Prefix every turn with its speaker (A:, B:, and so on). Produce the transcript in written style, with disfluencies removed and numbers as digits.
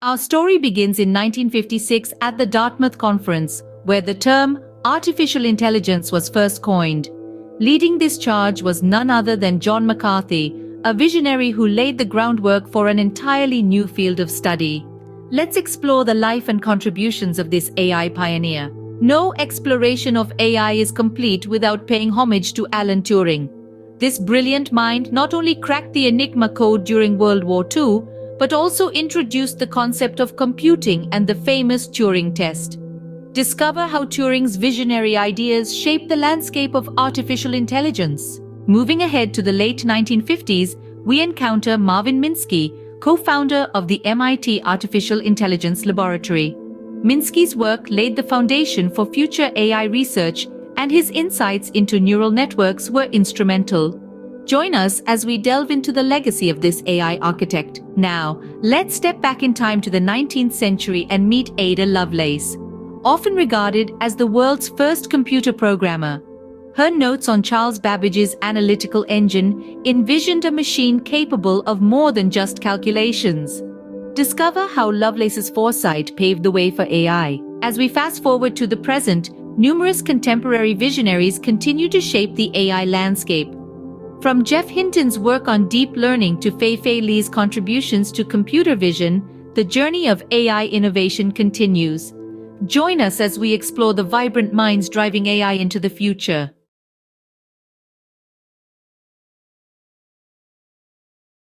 A: Our story begins in 1956 at the Dartmouth Conference, where the term artificial intelligence was first coined. Leading this charge was none other than John McCarthy, a visionary who laid the groundwork for an entirely new field of study. Let's explore the life and contributions of this AI pioneer. No exploration of AI is complete without paying homage to Alan Turing. This brilliant mind not only cracked the Enigma code during World War II, but also introduced the concept of computing and the famous Turing Test. Discover how Turing's visionary ideas shaped the landscape of artificial intelligence. Moving ahead to the late 1950s, we encounter Marvin Minsky, co-founder of the MIT Artificial Intelligence Laboratory. Minsky's work laid the foundation for future AI research, and his insights into neural networks were instrumental. Join us as we delve into the legacy of this AI architect. Now, let's step back in time to the 19th century and meet Ada Lovelace. Often regarded as the world's first computer programmer, her notes on Charles Babbage's analytical engine envisioned a machine capable of more than just calculations. Discover how Lovelace's foresight paved the way for AI. As we fast forward to the present, numerous contemporary visionaries continue to shape the AI landscape. From Jeff Hinton's work on deep learning to Fei-Fei Li's contributions to computer vision, the journey of AI innovation continues. Join us as we explore the vibrant minds driving AI into the future.